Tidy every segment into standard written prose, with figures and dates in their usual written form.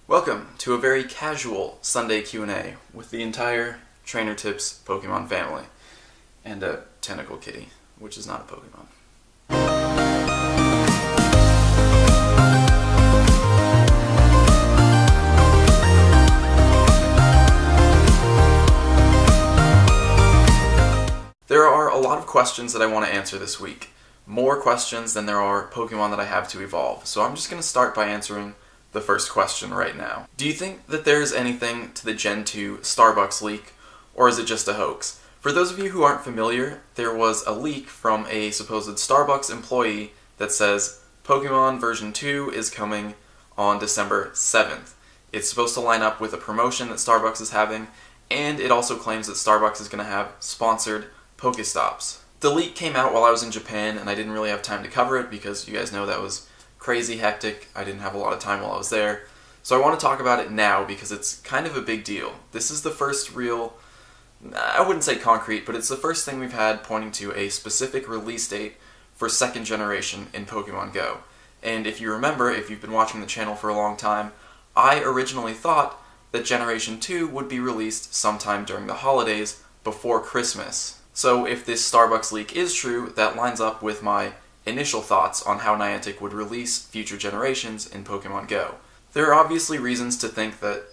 Welcome to a very casual Sunday Q&A with the entire Trainer Tips Pokemon family, and a tentacle kitty, which is not a Pokemon. There are a lot of questions that I want to answer this week. More questions than there are Pokemon that I have to evolve, so I'm just going to start by answering the first question right now. Do you think that there's anything to the Gen 2 Starbucks leak, or is it just a hoax? For those of you who aren't familiar, there was a leak from a supposed Starbucks employee that says Pokemon version 2 is coming on December 7th. It's supposed to line up with a promotion that Starbucks is having, and it also claims that Starbucks is going to have sponsored Pokestops. The leak came out while I was in Japan, and I didn't really have time to cover it because you guys know that was crazy hectic. I didn't have a lot of time while I was there. So I want to talk about it now because it's kind of a big deal. This is the first real, I wouldn't say concrete, but it's the first thing we've had pointing to a specific release date for second generation in Pokemon GO. And if you remember, if you've been watching the channel for a long time, I originally thought that Generation 2 would be released sometime during the holidays before Christmas. So if this Starbucks leak is true, that lines up with my initial thoughts on how Niantic would release future generations in Pokemon GO. There are obviously reasons to think that...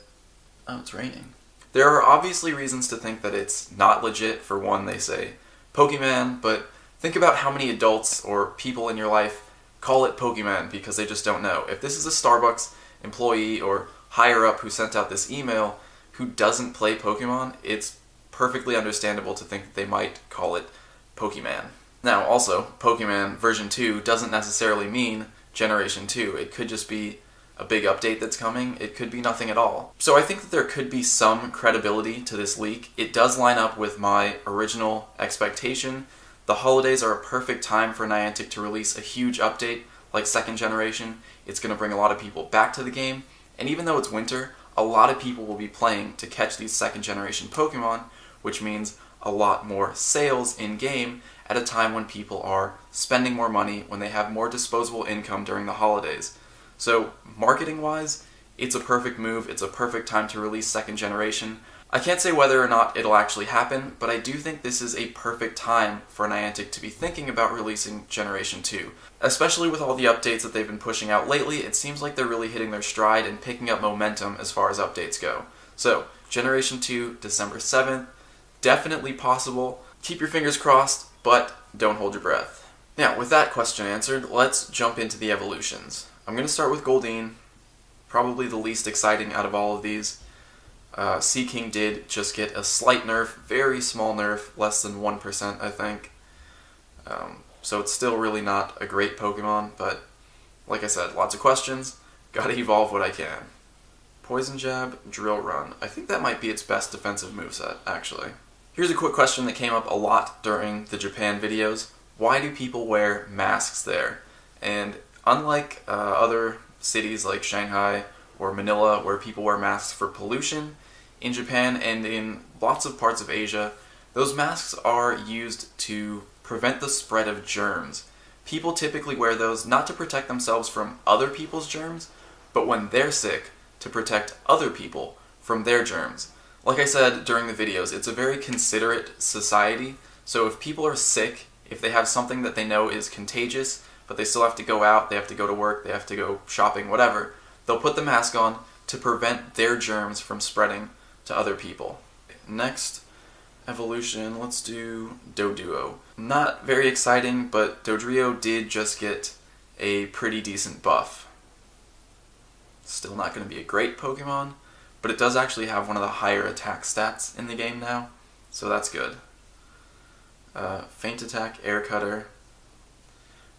Oh, it's raining. There are obviously reasons to think that it's not legit. For one, they say Pokemon, but think about how many adults or people in your life call it Pokemon because they just don't know. If this is a Starbucks employee or higher up who sent out this email who doesn't play Pokemon, it's perfectly understandable to think that they might call it Pokemon. Now, also, Pokemon version 2 doesn't necessarily mean Generation 2. It could just be a big update that's coming. It could be nothing at all. So I think that there could be some credibility to this leak. It does line up with my original expectation. The holidays are a perfect time for Niantic to release a huge update like second generation. It's going to bring a lot of people back to the game, and even though it's winter, a lot of people will be playing to catch these second generation Pokemon, which means a lot more sales in-game at a time when people are spending more money, when they have more disposable income during the holidays. So, marketing-wise, it's a perfect move. It's a perfect time to release second generation. I can't say whether or not it'll actually happen, but I do think this is a perfect time for Niantic to be thinking about releasing Generation 2. Especially with all the updates that they've been pushing out lately, it seems like they're really hitting their stride and picking up momentum as far as updates go. So, Generation 2, December 7th, definitely possible. Keep your fingers crossed, but don't hold your breath. Now, with that question answered, let's jump into the evolutions. I'm going to start with Goldeen, probably the least exciting out of all of these. Seaking did just get a slight nerf, very small nerf, less than 1% I think. So it's still really not a great Pokemon, but like I said, lots of questions, gotta evolve what I can. Poison Jab, Drill Run. I think that might be its best defensive moveset, actually. Here's a quick question that came up a lot during the Japan videos. Why do people wear masks there? And unlike other cities like Shanghai or Manila where people wear masks for pollution, in Japan and in lots of parts of Asia, those masks are used to prevent the spread of germs. People typically wear those not to protect themselves from other people's germs, but when they're sick, to protect other people from their germs. Like I said during the videos, it's a very considerate society, so if people are sick, if they have something that they know is contagious, but they still have to go out, they have to go to work, they have to go shopping, whatever, they'll put the mask on to prevent their germs from spreading to other people. Next evolution, let's do Doduo. Not very exciting, but Dodrio did just get a pretty decent buff. Still not going to be a great Pokemon, but it does actually have one of the higher attack stats in the game now, so that's good. Feint Attack, Air Cutter.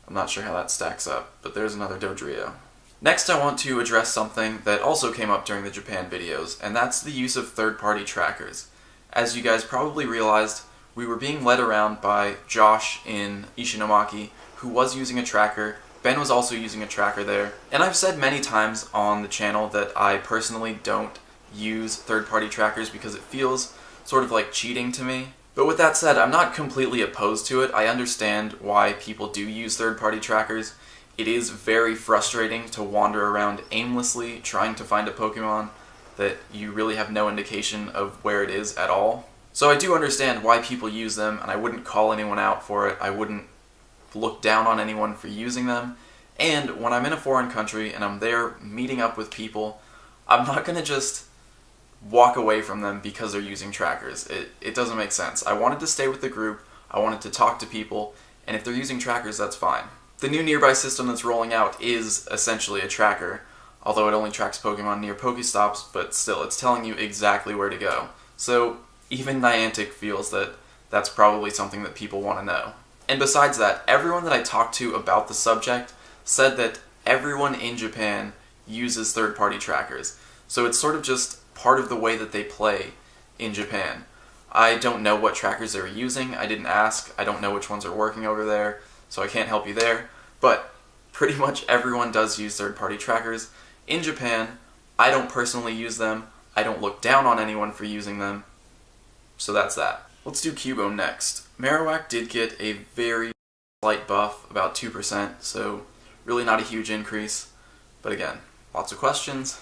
I'm not sure how that stacks up, but there's another Dodrio. Next I want to address something that also came up during the Japan videos, and that's the use of third-party trackers. As you guys probably realized, we were being led around by Josh in Ishinomaki, who was using a tracker. Ben was also using a tracker there. And I've said many times on the channel that I personally don't use third-party trackers because it feels sort of like cheating to me. But with that said, I'm not completely opposed to it. I understand why people do use third-party trackers. it is very frustrating to wander around aimlessly trying to find a Pokemon that you really have no indication of where it is at all. So I do understand why people use them, and I wouldn't call anyone out for it. I wouldn't look down on anyone for using them. And when I'm in a foreign country and I'm there meeting up with people, I'm not going to just walk away from them because they're using trackers. It doesn't make sense. I wanted to stay with the group, I wanted to talk to people, and if they're using trackers, that's fine. The new nearby system that's rolling out is essentially a tracker, although it only tracks Pokemon near Pokestops, but still, it's telling you exactly where to go. So even Niantic feels that that's probably something that people want to know. And besides that, everyone that I talked to about the subject said that everyone in Japan uses third-party trackers. So it's sort of just part of the way that they play in Japan. I don't know what trackers they're using. I didn't ask. I don't know which ones are working over there, so I can't help you there. But pretty much everyone does use third-party trackers in Japan. I don't personally use them. I don't look down on anyone for using them. So that's that. Let's do Cubone next. Marowak did get a very slight buff, about 2%, so really not a huge increase. But again, lots of questions,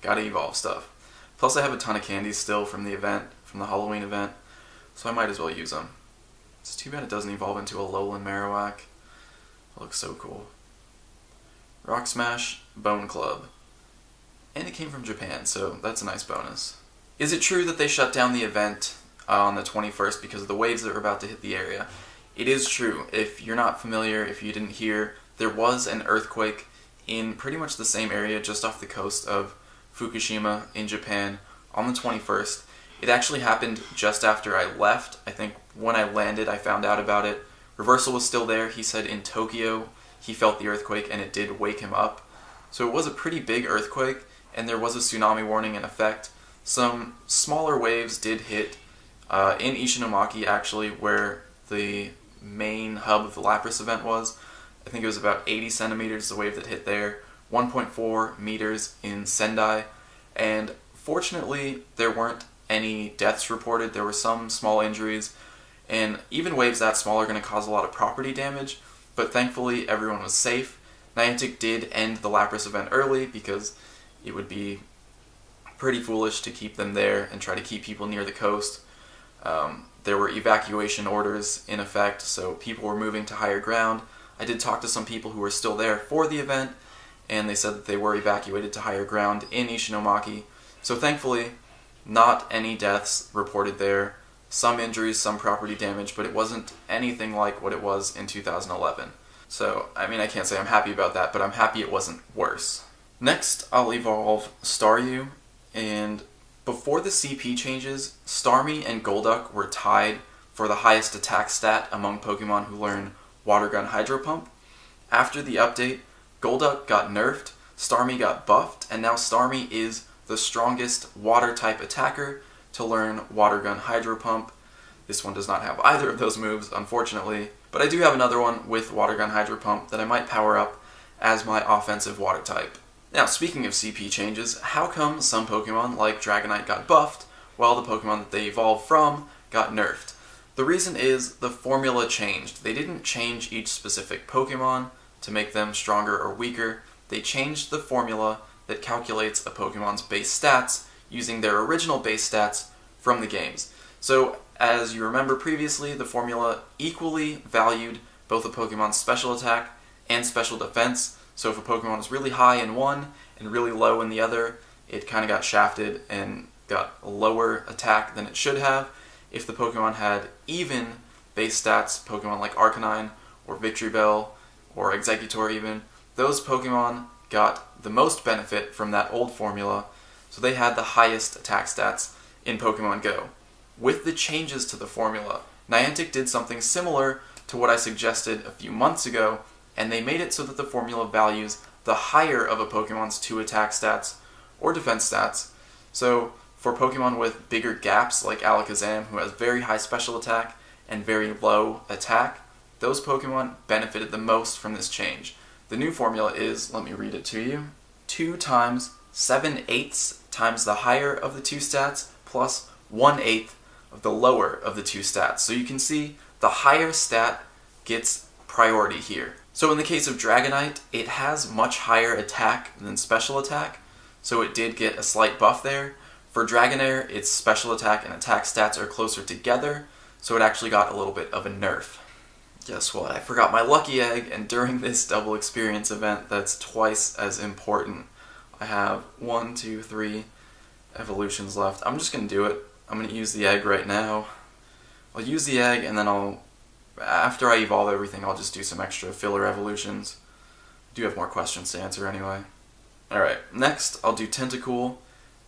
gotta evolve stuff. Plus I have a ton of candies still from the event, from the Halloween event, so I might as well use them. It's too bad it doesn't evolve into a Alolan Marowak. It looks so cool. Rock Smash, Bone Club. And it came from Japan, so that's a nice bonus. Is it true that they shut down the event on the 21st because of the waves that were about to hit the area? It is true. If you're not familiar, if you didn't hear, there was an earthquake in pretty much the same area just off the coast of Fukushima in Japan on the 21st. It actually happened just after I left. I think when I landed I found out about it. Reversal was still there. He said in Tokyo he felt the earthquake and it did wake him up. So it was a pretty big earthquake and there was a tsunami warning in effect. Some smaller waves did hit in Ishinomaki actually, where the main hub of the Lapras event was. I think it was about 80 centimeters the wave that hit there, 1.4 meters in Sendai, and fortunately there weren't any deaths reported. There were some small injuries, and even waves that small are going to cause a lot of property damage, but thankfully everyone was safe. Niantic did end the Lapras event early because it would be pretty foolish to keep them there and try to keep people near the coast. There were evacuation orders in effect, so people were moving to higher ground. I did talk to some people who were still there for the event, and they said that they were evacuated to higher ground in Ishinomaki. So thankfully, not any deaths reported there. Some injuries, some property damage, but it wasn't anything like what it was in 2011. So, I mean, I can't say I'm happy about that, but I'm happy it wasn't worse. Next, I'll evolve Staryu, and before the CP changes, Starmie and Golduck were tied for the highest attack stat among Pokemon who learn Water Gun Hydro Pump. After the update, Golduck got nerfed, Starmie got buffed, and now Starmie is the strongest water-type attacker to learn Water Gun Hydro Pump. This one does not have either of those moves, unfortunately, but I do have another one with Water Gun Hydro Pump that I might power up as my offensive water type. Now, speaking of CP changes, how come some Pokemon, like Dragonite, got buffed, while the Pokemon that they evolved from got nerfed? The reason is the formula changed. They didn't change each specific Pokemon to make them stronger or weaker. They changed the formula that calculates a Pokemon's base stats using their original base stats from the games. So, as you remember previously, the formula equally valued both a Pokemon's special attack and special defense. So if a Pokemon was really high in one and really low in the other, it kind of got shafted and got a lower attack than it should have. If the Pokemon had even base stats, Pokemon like Arcanine or Victreebel or Exeggutor even, those Pokemon got the most benefit from that old formula, so they had the highest attack stats in Pokemon GO. With the changes to the formula, Niantic did something similar to what I suggested a few months ago, and they made it so that the formula values the higher of a Pokemon's 2 attack stats or defense stats. So for Pokemon with bigger gaps like Alakazam, who has very high special attack and very low attack, those Pokemon benefited the most from this change. The new formula is, let me read it to you, 2 times 7/8 times the higher of the 2 stats plus 1/8 of the lower of the 2 stats. So you can see the higher stat gets priority here. So in the case of Dragonite, it has much higher attack than special attack, so it did get a slight buff there. For Dragonair, its special attack and attack stats are closer together, so it actually got a little bit of a nerf. Guess what? I forgot my lucky egg, and during this double experience event, that's twice as important. I have 1, 2, 3 evolutions left. I'm just going to do it. I'm going to use the egg right now. I'll use the egg, and then after I evolve everything, I'll just do some extra filler evolutions. I do have more questions to answer anyway. Alright, next I'll do Tentacool.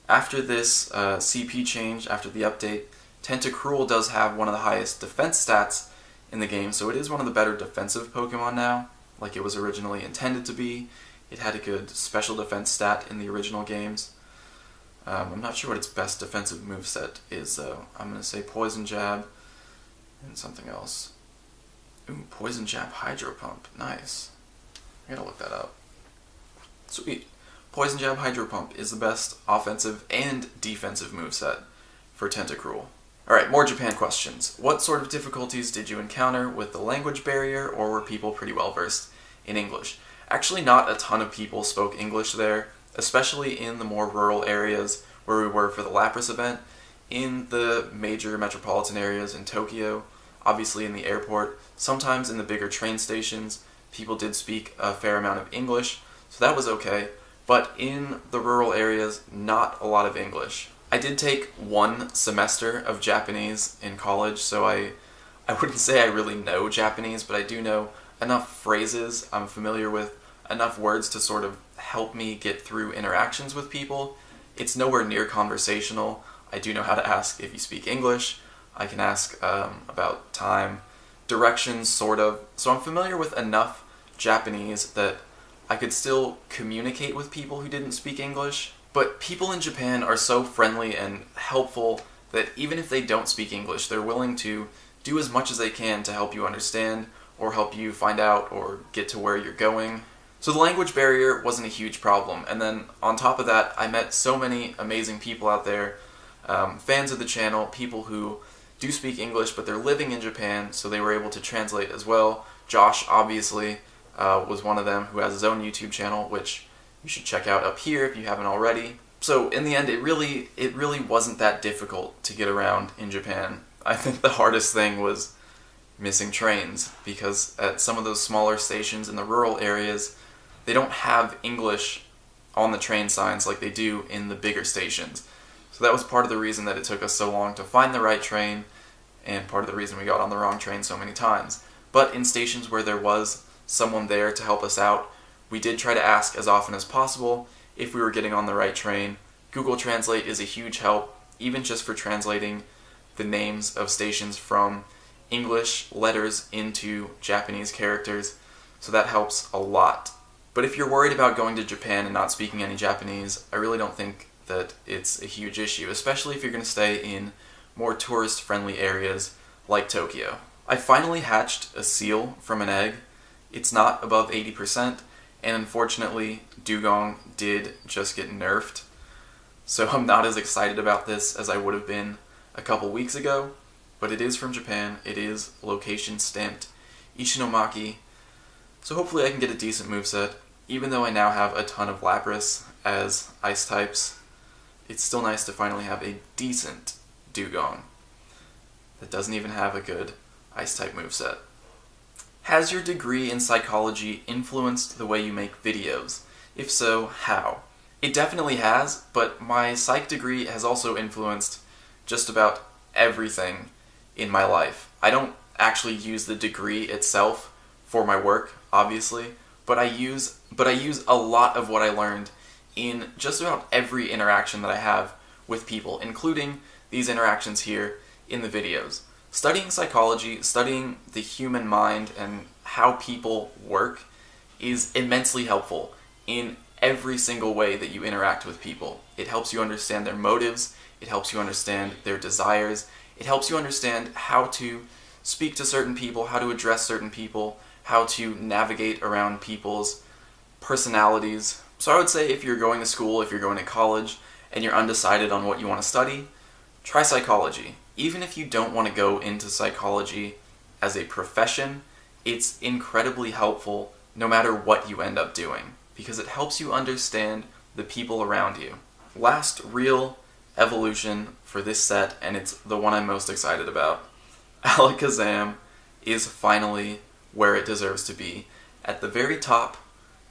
After this CP change, after the update, Tentacruel does have one of the highest defense stats in the game, so it is one of the better defensive Pokemon now, like it was originally intended to be. It had a good special defense stat in the original games. I'm not sure what its best defensive moveset is, though. I'm going to say Poison Jab and something else. Ooh, Poison Jab Hydro Pump. Nice. I gotta look that up. Sweet. Poison Jab Hydro Pump is the best offensive and defensive moveset for Tentacruel. Alright, more Japan questions. What sort of difficulties did you encounter with the language barrier, or were people pretty well versed in English? Actually, not a ton of people spoke English there, especially in the more rural areas where we were for the Lapras event. In the major metropolitan areas in Tokyo, obviously in the airport, sometimes in the bigger train stations, people did speak a fair amount of English, so that was okay. But in the rural areas, not a lot of English. I did take 1 semester of Japanese in college, so I wouldn't say I really know Japanese, but I do know enough phrases. I'm familiar with enough words to sort of help me get through interactions with people. It's nowhere near conversational. I do know how to ask if you speak English. I can ask about time, directions, sort of. So I'm familiar with enough Japanese that I could still communicate with people who didn't speak English. But people in Japan are so friendly and helpful that even if they don't speak English, they're willing to do as much as they can to help you understand or help you find out or get to where you're going. So the language barrier wasn't a huge problem. And then on top of that, I met so many amazing people out there, fans of the channel, people who do speak English, but they're living in Japan, so they were able to translate as well. Josh, obviously, was one of them who has his own YouTube channel, which you should check out up here if you haven't already. So in the end, it really wasn't that difficult to get around in Japan. I think the hardest thing was missing trains, because at some of those smaller stations in the rural areas, they don't have English on the train signs like they do in the bigger stations. So that was part of the reason that it took us so long to find the right train, and part of the reason we got on the wrong train so many times. But in stations where there was someone there to help us out, we did try to ask as often as possible if we were getting on the right train. Google Translate is a huge help, even just for translating the names of stations from English letters into Japanese characters, so that helps a lot. But if you're worried about going to Japan and not speaking any Japanese, I really don't think that it's a huge issue, especially if you're going to stay in more tourist-friendly areas like Tokyo. I finally hatched a seal from an egg. It's not above 80%, and unfortunately, Dugong did just get nerfed. So I'm not as excited about this as I would have been a couple weeks ago, but it is from Japan. It is location stamped Ishinomaki, so hopefully I can get a decent moveset. Even though I now have a ton of Lapras as ice types, it's still nice to finally have a decent Dugong that doesn't even have a good ice type moveset. Has your degree in psychology influenced the way you make videos? If so, how? It definitely has, but my psych degree has also influenced just about everything in my life. I don't actually use the degree itself for my work, obviously, but I use a lot of what I learned in just about every interaction that I have with people, including these interactions here in the videos. Studying psychology, studying the human mind and how people work is immensely helpful in every single way that you interact with people. It helps you understand their motives, it helps you understand their desires, it helps you understand how to speak to certain people, how to address certain people, how to navigate around people's personalities. So I would say if you're going to school, if you're going to college, and you're undecided on what you want to study, try psychology. Even if you don't want to go into psychology as a profession, it's incredibly helpful no matter what you end up doing, because it helps you understand the people around you. Last real evolution for this set, and it's the one I'm most excited about. Alakazam is finally where it deserves to be, at the very top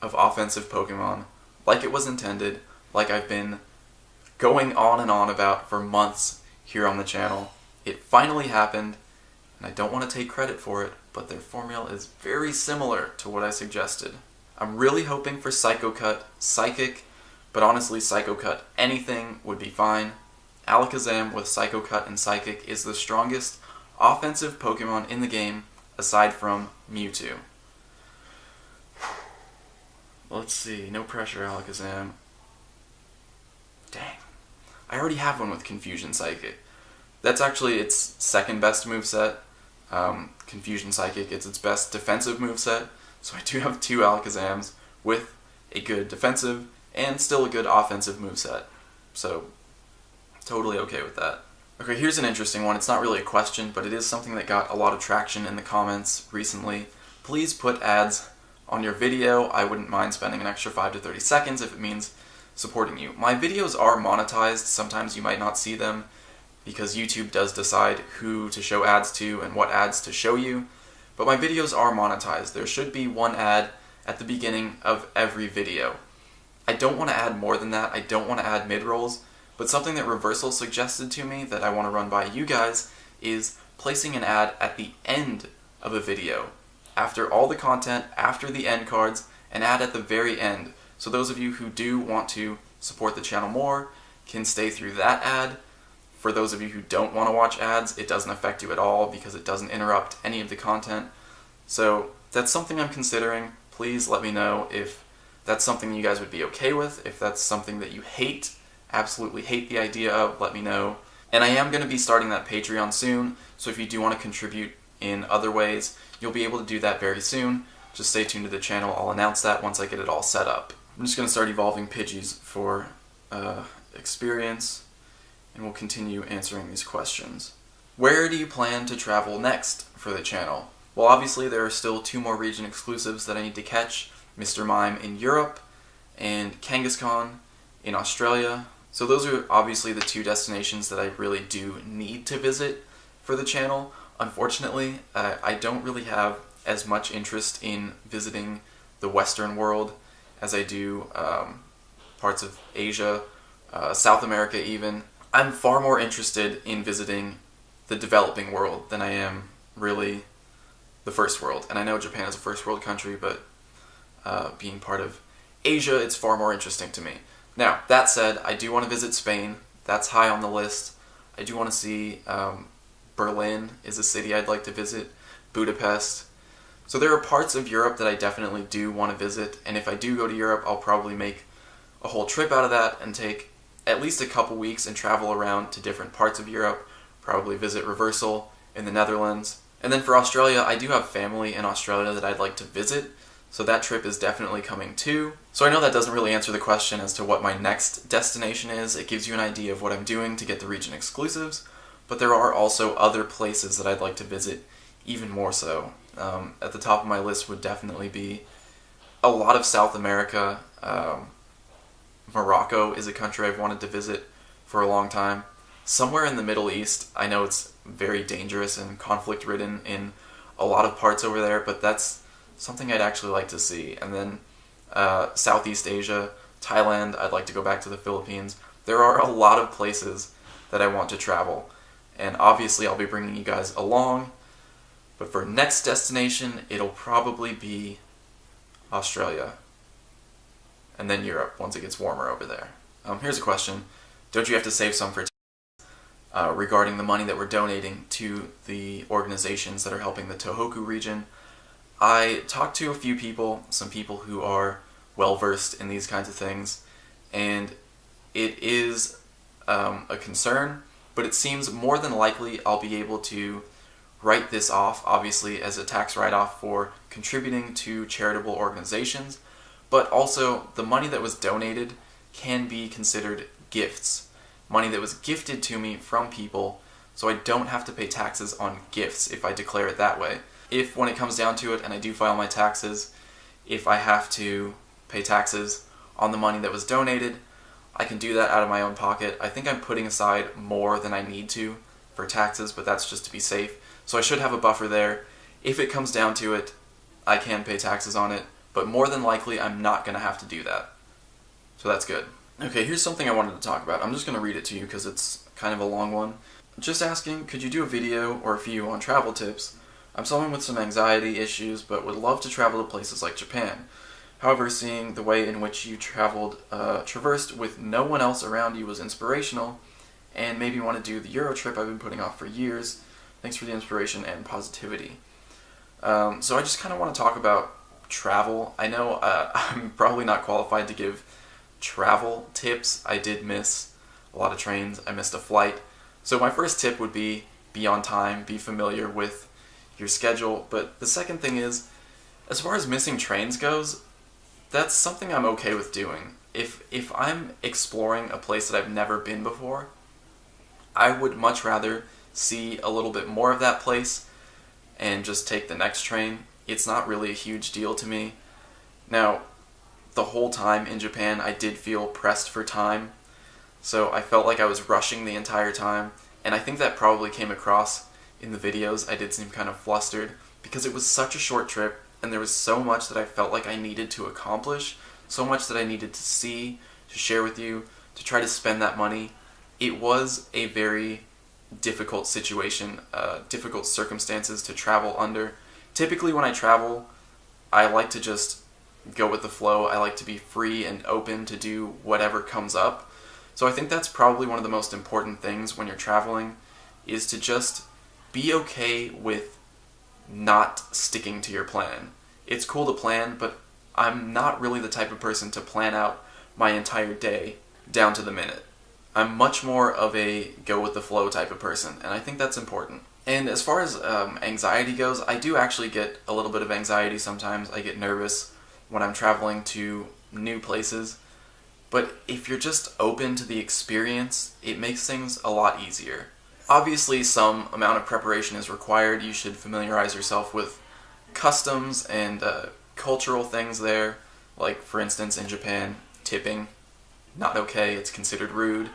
of offensive Pokemon, like it was intended, like I've been going on and on about for months here on the channel. It finally happened, and I don't want to take credit for it, but their formula is very similar to what I suggested. I'm really hoping for Psycho Cut, Psychic, but honestly Psycho Cut anything would be fine. Alakazam with Psycho Cut and Psychic is the strongest offensive Pokemon in the game, aside from Mewtwo. Let's see, no pressure Alakazam. Dang. I already have one with Confusion Psychic. That's actually its second best moveset. Confusion Psychic, it's its best defensive moveset. So I do have two Alakazams with a good defensive and still a good offensive moveset. So, totally okay with that. Okay, here's an interesting one. It's not really a question, but it is something that got a lot of traction in the comments recently. Please put ads on your video. I wouldn't mind spending an extra 5 to 30 seconds if it means supporting you. My videos are monetized. Sometimes you might not see them because YouTube does decide who to show ads to and what ads to show you. But my videos are monetized. There should be one ad at the beginning of every video. I don't want to add more than that. I don't want to add mid-rolls. But something that Reversal suggested to me that I want to run by you guys is placing an ad at the end of a video. After all the content, after the end cards, an ad at the very end. So those of you who do want to support the channel more can stay through that ad. For those of you who don't want to watch ads, it doesn't affect you at all because it doesn't interrupt any of the content. So that's something I'm considering. Please let me know if that's something you guys would be okay with. If that's something that you hate, absolutely hate the idea of, let me know. And I am going to be starting that Patreon soon, so if you do want to contribute in other ways, you'll be able to do that very soon. Just stay tuned to the channel. I'll announce that once I get it all set up. I'm just going to start evolving Pidgeys for experience, and we'll continue answering these questions. Where do you plan to travel next for the channel? Well, obviously there are still 2 more region exclusives that I need to catch. Mr. Mime in Europe and Kangaskhan in Australia. So those are obviously the 2 destinations that I really do need to visit for the channel. Unfortunately, I don't really have as much interest in visiting the Western world as I do parts of Asia, South America even. I'm far more interested in visiting the developing world than I am really the first world. And I know Japan is a first world country, but being part of Asia, it's far more interesting to me. Now, that said, I do want to visit Spain. That's high on the list. I do want to see Berlin is a city I'd like to visit, Budapest. So there are parts of Europe that I definitely do want to visit, and if I do go to Europe, I'll probably make a whole trip out of that and take at least a couple weeks and travel around to different parts of Europe, probably visit Reversal in the Netherlands. And then for Australia, I do have family in Australia that I'd like to visit, so that trip is definitely coming too. So I know that doesn't really answer the question as to what my next destination is. It gives you an idea of what I'm doing to get the region exclusives, but there are also other places that I'd like to visit even more so. At the top of my list would definitely be a lot of South America. Morocco is a country I've wanted to visit for a long time. Somewhere in the Middle East. I know it's very dangerous and conflict-ridden in a lot of parts over there, but that's something I'd actually like to see. And then Southeast Asia, Thailand, I'd like to go back to the Philippines. There are a lot of places that I want to travel, and obviously I'll be bringing you guys along, but for next destination, it'll probably be Australia, and then Europe once it gets warmer over there. Here's a question. Don't you have to save some for regarding the money that we're donating to the organizations that are helping the Tohoku region? I talked to a few people, some people who are well-versed in these kinds of things, and it is a concern, but it seems more than likely I'll be able to write this off, obviously, as a tax write-off for contributing to charitable organizations, but also the money that was donated can be considered gifts. Money that was gifted to me from people, so I don't have to pay taxes on gifts if I declare it that way. If, when it comes down to it, and I do file my taxes, if I have to pay taxes on the money that was donated, I can do that out of my own pocket. I think I'm putting aside more than I need to for taxes, but that's just to be safe. So I should have a buffer there. If it comes down to it, I can pay taxes on it, but more than likely I'm not going to have to do that. So that's good. Okay, here's something I wanted to talk about. I'm just going to read it to you because it's kind of a long one. Just asking, could you do a video or a few on travel tips? I'm someone with some anxiety issues, but would love to travel to places like Japan. However, seeing the way in which you traversed with no one else around you was inspirational, and made me want to do the Euro trip I've been putting off for years. Thanks for the inspiration and positivity. So I just kind of want to talk about travel. I know I'm probably not qualified to give travel tips. I did miss a lot of trains. I missed a flight. So my first tip would be on time, be familiar with your schedule. But the second thing is, as far as missing trains goes, that's something I'm okay with doing. If I'm exploring a place that I've never been before, I would much rather see a little bit more of that place and just take the next train. It's not really a huge deal to me. Now, the whole time in Japan, I did feel pressed for time, so I felt like I was rushing the entire time, and I think that probably came across in the videos. I did seem kind of flustered because it was such a short trip, and there was so much that I felt like I needed to accomplish, so much that I needed to see, to share with you, to try to spend that money. It was a very difficult situation, difficult circumstances to travel under. Typically when I travel, I like to just go with the flow. I like to be free and open to do whatever comes up. So I think that's probably one of the most important things when you're traveling, is to just be okay with not sticking to your plan. It's cool to plan, but I'm not really the type of person to plan out my entire day down to the minute. I'm much more of a go with the flow type of person, and I think that's important. And as far as anxiety goes, I do actually get a little bit of anxiety sometimes. I get nervous when I'm traveling to new places. But if you're just open to the experience, it makes things a lot easier. Obviously, some amount of preparation is required. You should familiarize yourself with customs and cultural things there. Like, for instance, in Japan, tipping, not okay. It's considered rude.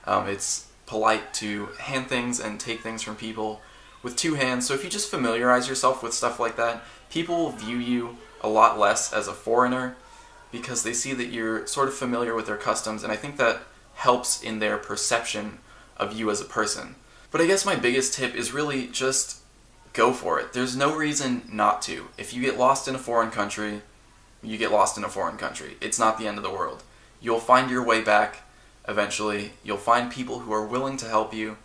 It's polite to hand things and take things from people with two hands. So if you just familiarize yourself with stuff like that, people will view you a lot less as a foreigner because they see that you're sort of familiar with their customs, and I think that helps in their perception of you as a person. But I guess my biggest tip is really just go for it. There's no reason not to. If you get lost in a foreign country, you get lost in a foreign country. It's not the end of the world. You'll find your way back eventually. You'll find people who are willing to help you.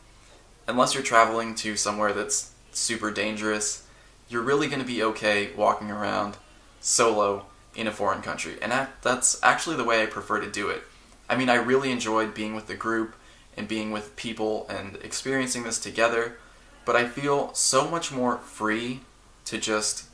Unless you're traveling to somewhere that's super dangerous, you're really going to be okay walking around solo in a foreign country. And that's actually the way I prefer to do it. I mean, I really enjoyed being with the group and being with people and experiencing this together, but I feel so much more free to just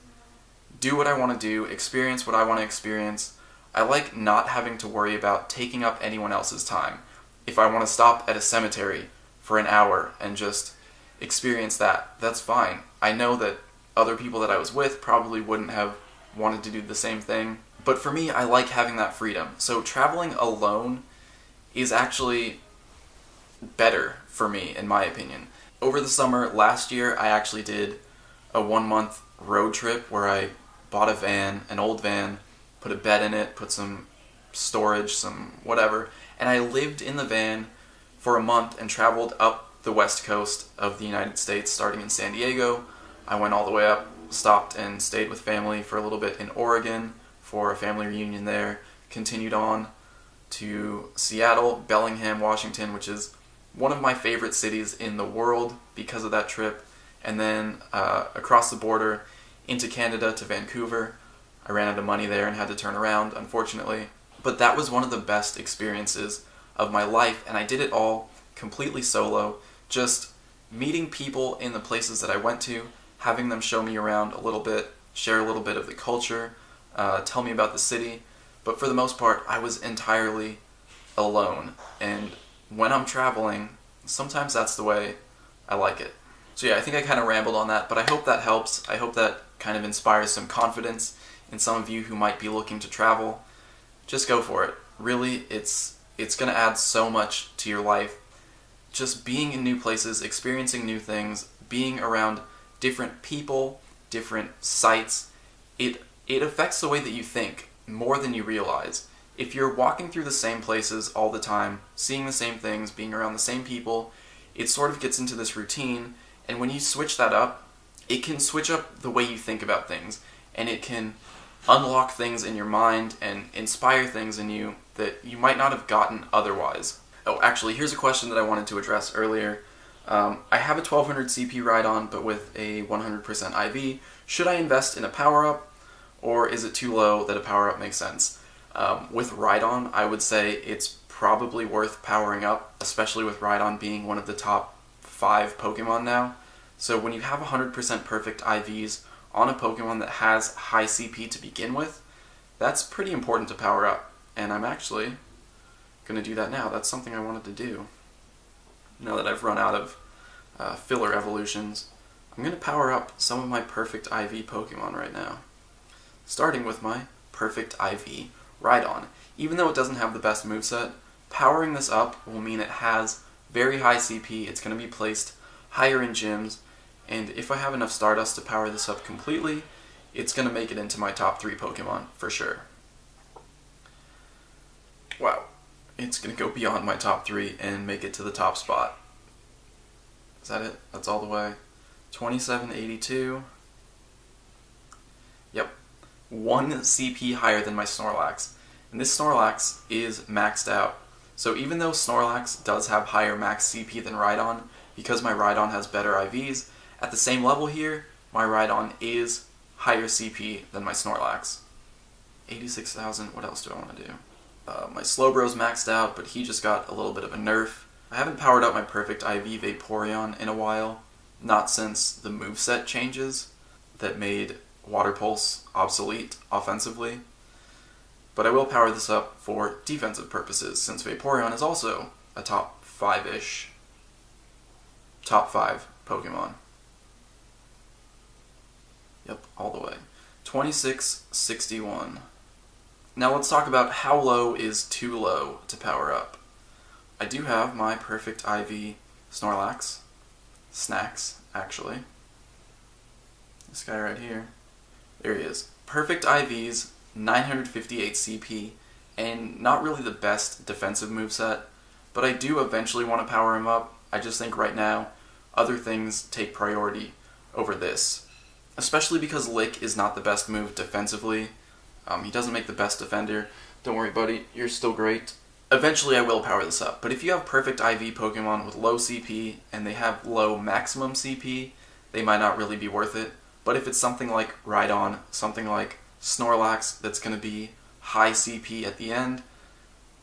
do what I want to do, experience what I want to experience. I like not having to worry about taking up anyone else's time. If I want to stop at a cemetery for an hour and just experience that, that's fine. I know that other people that I was with probably wouldn't have wanted to do the same thing, but for me, I like having that freedom. So traveling alone is actually better for me, in my opinion. Over the summer last year, I actually did a 1-month road trip where I bought a van, an old van, put a bed in it, put some storage, some whatever, and I lived in the van for a month and traveled up the west coast of the United States, starting in San Diego. I went all the way up, stopped and stayed with family for a little bit in Oregon for a family reunion there, continued on to Seattle, Bellingham, Washington, which is one of my favorite cities in the world because of that trip, and then across the border into Canada to Vancouver. I ran out of money there and had to turn around, unfortunately. But that was one of the best experiences of my life, and I did it all completely solo, just meeting people in the places that I went to, having them show me around a little bit, share a little bit of the culture, tell me about the city. But for the most part, I was entirely alone. And when I'm traveling, sometimes that's the way I like it. So yeah, I think I kind of rambled on that, but I hope that helps. I hope that kind of inspires some confidence and some of you who might be looking to travel, just go for it. Really, it's going to add so much to your life. Just being in new places, experiencing new things, being around different people, different sites, it affects the way that you think more than you realize. If you're walking through the same places all the time, seeing the same things, being around the same people, it sort of gets into this routine, and when you switch that up, it can switch up the way you think about things, and it can unlock things in your mind and inspire things in you that you might not have gotten otherwise. Oh, actually, here's a question that I wanted to address earlier. I have a 1200 CP Rhydon, but with a 100% IV. Should I invest in a power-up, or is it too low that a power-up makes sense? With Rhydon, I would say it's probably worth powering up, especially with Rhydon being one of the top 5 Pokemon now. So when you have 100% perfect IVs on a Pokemon that has high CP to begin with, that's pretty important to power up. And I'm actually going to do that now. That's something I wanted to do. Now that I've run out of filler evolutions, I'm going to power up some of my perfect IV Pokemon right now. Starting with my perfect IV Rhydon. Even though it doesn't have the best moveset, powering this up will mean it has very high CP, it's going to be placed higher in gyms, and if I have enough Stardust to power this up completely, it's going to make it into my top 3 Pokemon, for sure. Wow. It's going to go beyond my top 3 and make it to the top spot. Is that it? That's all the way. 2782. Yep. 1 CP higher than my Snorlax. And this Snorlax is maxed out. So even though Snorlax does have higher max CP than Rhydon, because my Rhydon has better IVs, at the same level here, my Rhydon is higher CP than my Snorlax. 86,000, what else do I want to do? My Slowbro's maxed out, but he just got a little bit of a nerf. I haven't powered up my perfect IV Vaporeon in a while, not since the moveset changes that made Water Pulse obsolete offensively. But I will power this up for defensive purposes, since Vaporeon is also a top 5-ish, top 5 Pokemon. Yep, all the way. 2661. Now let's talk about how low is too low to power up. I do have my perfect IV Snorlax. Snacks, actually. This guy right here. There he is. Perfect IVs, 958 CP, and not really the best defensive moveset, but I do eventually want to power him up. I just think right now, other things take priority over this. Especially because Lick is not the best move defensively. He doesn't make the best defender. Don't worry, buddy, you're still great. Eventually I will power this up, but if you have perfect IV Pokemon with low CP, and they have low maximum CP, they might not really be worth it. But if it's something like Rhydon, something like Snorlax that's going to be high CP at the end,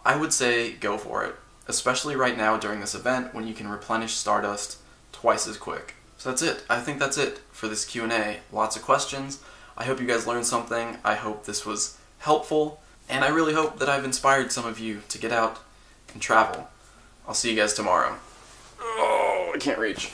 I would say go for it. Especially right now during this event when you can replenish Stardust twice as quick. So that's it. I think that's it for this Q&A. Lots of questions. I hope you guys learned something. I hope this was helpful. And I really hope that I've inspired some of you to get out and travel. I'll see you guys tomorrow. Oh, I can't reach.